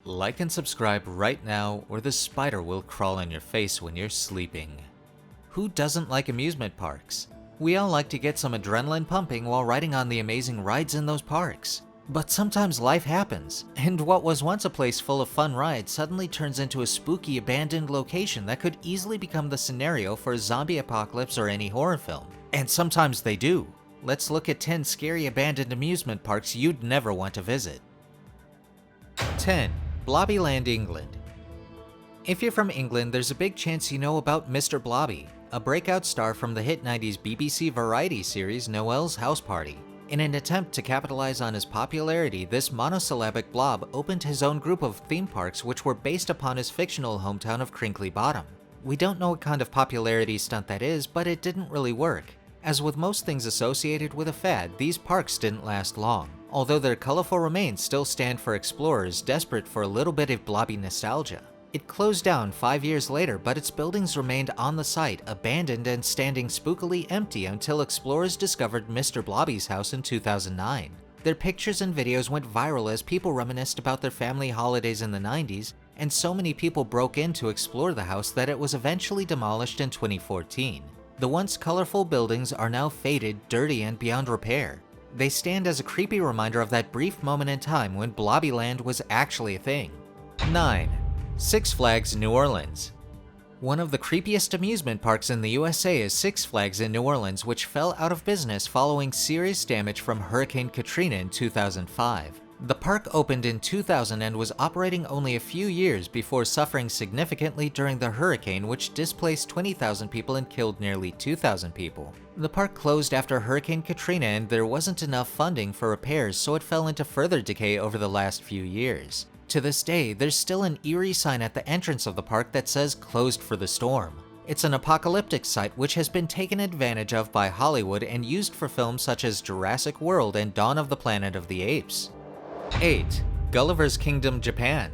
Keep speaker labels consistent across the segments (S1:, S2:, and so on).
S1: Like and subscribe right now, or the spider will crawl on your face when you're sleeping. Who doesn't like amusement parks? We all like to get some adrenaline pumping while riding on the amazing rides in those parks. But sometimes life happens, and what was once a place full of fun rides suddenly turns into a spooky abandoned location that could easily become the scenario for a zombie apocalypse or any horror film. And sometimes they do. Let's look at 10 scary abandoned amusement parks you'd never want to visit. 10. Blobbyland, England. If you're from England, there's a big chance you know about Mr. Blobby, a breakout star from the hit 90s BBC variety series Noel's House Party. In an attempt to capitalize on his popularity, this monosyllabic blob opened his own group of theme parks which were based upon his fictional hometown of Crinkley Bottom. We don't know what kind of popularity stunt that is, but it didn't really work. As with most things associated with a fad, these parks didn't last long, although their colorful remains still stand for explorers desperate for a little bit of blobby nostalgia. It closed down 5 years later, but its buildings remained on the site, abandoned and standing spookily empty until explorers discovered Mr. Blobby's house in 2009. Their pictures and videos went viral as people reminisced about their family holidays in the 90s, and so many people broke in to explore the house that it was eventually demolished in 2014. The once colorful buildings are now faded, dirty, and beyond repair. They stand as a creepy reminder of that brief moment in time when Blobbyland was actually a thing. 9. Six Flags New Orleans. One of the creepiest amusement parks in the USA is Six Flags in New Orleans, which fell out of business following serious damage from Hurricane Katrina in 2005. The park opened in 2000 and was operating only a few years before suffering significantly during the hurricane, which displaced 20,000 people and killed nearly 2,000 people. The park closed after Hurricane Katrina and there wasn't enough funding for repairs, so it fell into further decay over the last few years. To this day, there's still an eerie sign at the entrance of the park that says "Closed for the storm." It's an apocalyptic site which has been taken advantage of by Hollywood and used for films such as Jurassic World and Dawn of the Planet of the Apes. 8. Gulliver's Kingdom, Japan.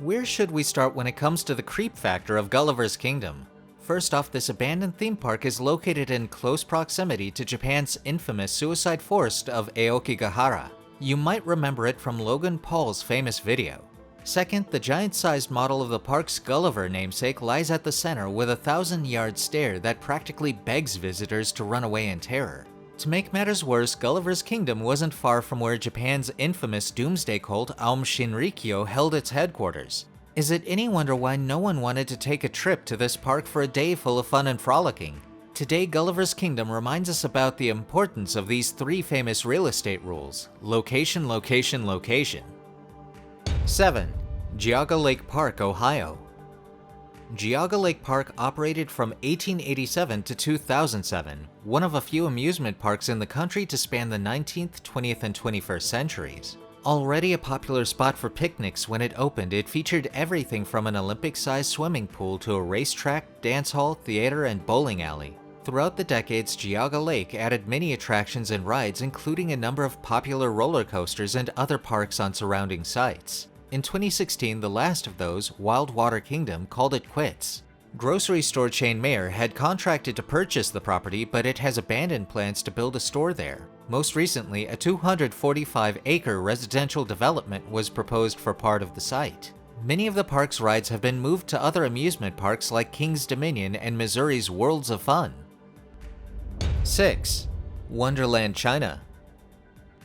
S1: Where should we start when it comes to the creep factor of Gulliver's Kingdom? First off, this abandoned theme park is located in close proximity to Japan's infamous suicide forest of Aokigahara. You might remember it from Logan Paul's famous video. Second, the giant-sized model of the park's Gulliver namesake lies at the center with a 1,000-yard stare that practically begs visitors to run away in terror. To make matters worse, Gulliver's Kingdom wasn't far from where Japan's infamous doomsday cult Aum Shinrikyo held its headquarters. Is it any wonder why no one wanted to take a trip to this park for a day full of fun and frolicking? Today, Gulliver's Kingdom reminds us about the importance of these 3 famous real estate rules: location, location, location. 7. Geauga Lake Park, Ohio. Geauga Lake Park operated from 1887 to 2007, one of a few amusement parks in the country to span the 19th, 20th, and 21st centuries. Already a popular spot for picnics when it opened, it featured everything from an Olympic-sized swimming pool to a racetrack, dance hall, theater, and bowling alley. Throughout the decades, Geauga Lake added many attractions and rides, including a number of popular roller coasters and other parks on surrounding sites. In 2016, the last of those, Wild Water Kingdom, called it quits. Grocery store chain Mayer had contracted to purchase the property, but it has abandoned plans to build a store there. Most recently, a 245-acre residential development was proposed for part of the site. Many of the park's rides have been moved to other amusement parks like King's Dominion and Missouri's Worlds of Fun. 6. Wonderland, China.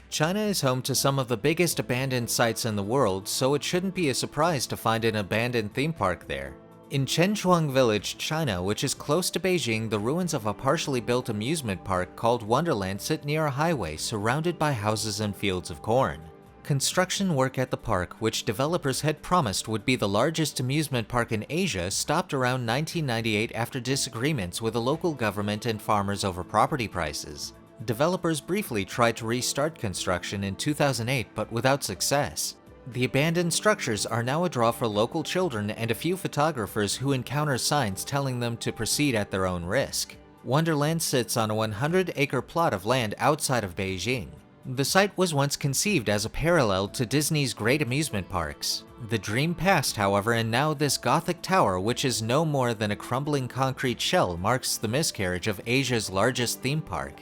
S1: China is home to some of the biggest abandoned sites in the world, so it shouldn't be a surprise to find an abandoned theme park there. In Chenchuang Village, China, which is close to Beijing, the ruins of a partially built amusement park called Wonderland sit near a highway surrounded by houses and fields of corn. Construction work at the park, which developers had promised would be the largest amusement park in Asia, stopped around 1998 after disagreements with the local government and farmers over property prices. Developers briefly tried to restart construction in 2008, but without success. The abandoned structures are now a draw for local children and a few photographers who encounter signs telling them to proceed at their own risk. Wonderland sits on a 100-acre plot of land outside of Beijing. The site was once conceived as a parallel to Disney's great amusement parks. The dream passed, however, and now this Gothic tower, which is no more than a crumbling concrete shell, marks the miscarriage of Asia's largest theme park.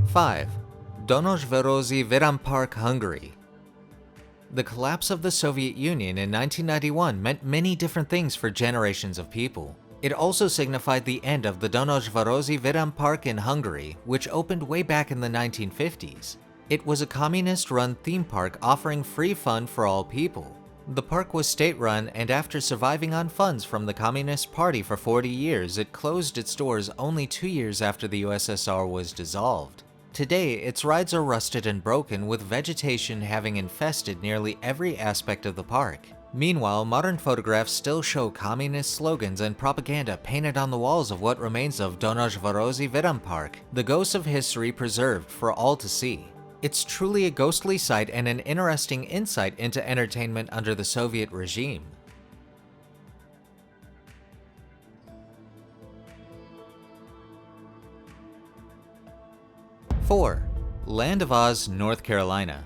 S1: 5. Donosvorozy Viram Park, Hungary. The collapse of the Soviet Union in 1991 meant many different things for generations of people. It also signified the end of the Donozsvárosi Vidám Park in Hungary, which opened way back in the 1950s. It was a communist-run theme park offering free fun for all people. The park was state-run, and after surviving on funds from the Communist Party for 40 years, it closed its doors only 2 years after the USSR was dissolved. Today, its rides are rusted and broken, with vegetation having infested nearly every aspect of the park. Meanwhile, modern photographs still show communist slogans and propaganda painted on the walls of what remains of Donozsvárosi Vidám Park, the ghost of history preserved for all to see. It's truly a ghostly sight and an interesting insight into entertainment under the Soviet regime. Four, Land of Oz, North Carolina.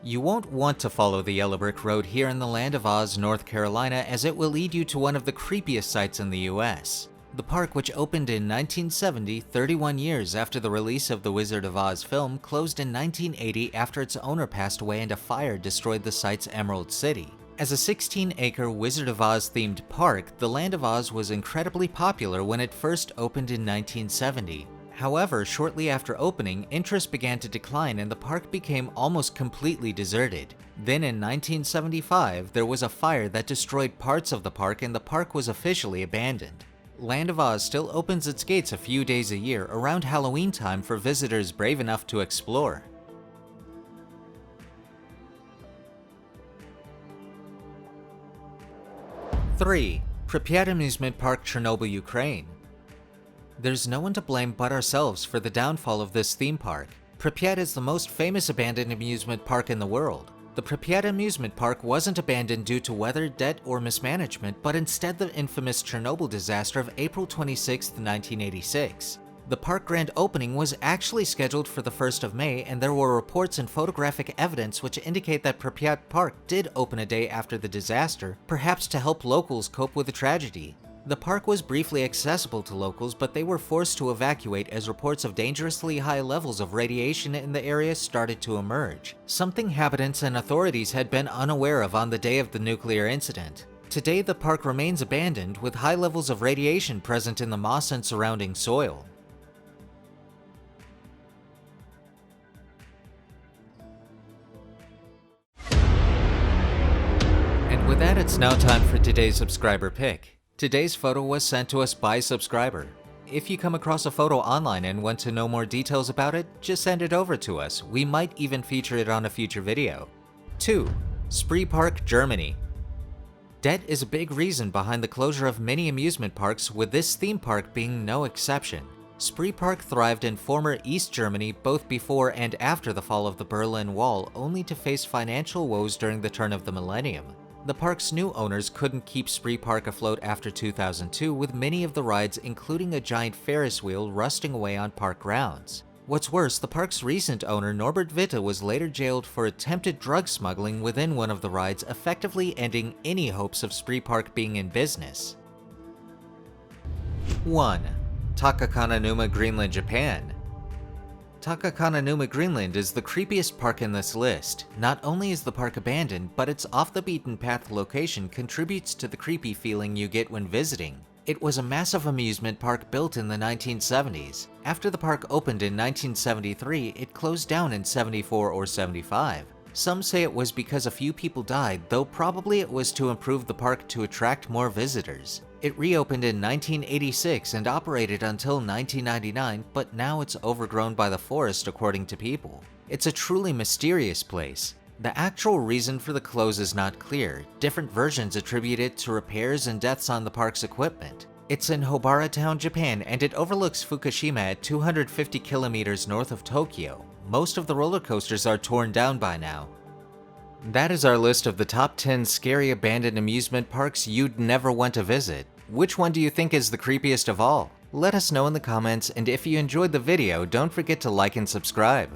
S1: You won't want to follow the yellow brick road here in the Land of Oz, North Carolina, as it will lead you to one of the creepiest sites in the US. The park, which opened in 1970, 31 years after the release of the Wizard of Oz film, closed in 1980 after its owner passed away and a fire destroyed the site's Emerald City. As a 16-acre Wizard of Oz themed park, the Land of Oz was incredibly popular when it first opened in 1970. However, shortly after opening, interest began to decline and the park became almost completely deserted. Then in 1975, there was a fire that destroyed parts of the park and the park was officially abandoned. Land of Oz still opens its gates a few days a year around Halloween time for visitors brave enough to explore. Three, Pripyat Amusement Park, Chernobyl, Ukraine. There's no one to blame but ourselves for the downfall of this theme park. Pripyat is the most famous abandoned amusement park in the world. The Pripyat Amusement Park wasn't abandoned due to weather, debt, or mismanagement, but instead the infamous Chernobyl disaster of April 26, 1986. The park grand opening was actually scheduled for the 1st of May, and there were reports and photographic evidence which indicate that Pripyat Park did open a day after the disaster, perhaps to help locals cope with the tragedy. The park was briefly accessible to locals, but they were forced to evacuate as reports of dangerously high levels of radiation in the area started to emerge, something inhabitants and authorities had been unaware of on the day of the nuclear incident. Today, the park remains abandoned, with high levels of radiation present in the moss and surrounding soil. And with that, it's now time for today's subscriber pick. Today's photo was sent to us by a subscriber. If you come across a photo online and want to know more details about it, just send it over to us. We might even feature it on a future video. 2. Spree Park, Germany. Debt is a big reason behind the closure of many amusement parks, with this theme park being no exception. Spree Park thrived in former East Germany both before and after the fall of the Berlin Wall, only to face financial woes during the turn of the millennium. The park's new owners couldn't keep Spree Park afloat after 2002, with many of the rides, including a giant Ferris wheel, rusting away on park grounds. What's worse, the park's recent owner, Norbert Witte, was later jailed for attempted drug smuggling within one of the rides, effectively ending any hopes of Spree Park being in business. 1. Takakanonuma, Greenland, Japan. Takakanonuma, Greenland is the creepiest park in this list. Not only is the park abandoned, but its off-the-beaten-path location contributes to the creepy feeling you get when visiting. It was a massive amusement park built in the 1970s. After the park opened in 1973, it closed down in 74 or 75. Some say it was because a few people died, though probably it was to improve the park to attract more visitors. It reopened in 1986 and operated until 1999, but now it's overgrown by the forest according to people. It's a truly mysterious place. The actual reason for the close is not clear. Different versions attribute it to repairs and deaths on the park's equipment. It's in Hobara Town, Japan, and it overlooks Fukushima at 250 kilometers north of Tokyo. Most of the roller coasters are torn down by now. That is our list of the top 10 scary abandoned amusement parks you'd never want to visit. Which one do you think is the creepiest of all? Let us know in the comments, and if you enjoyed the video, don't forget to like and subscribe.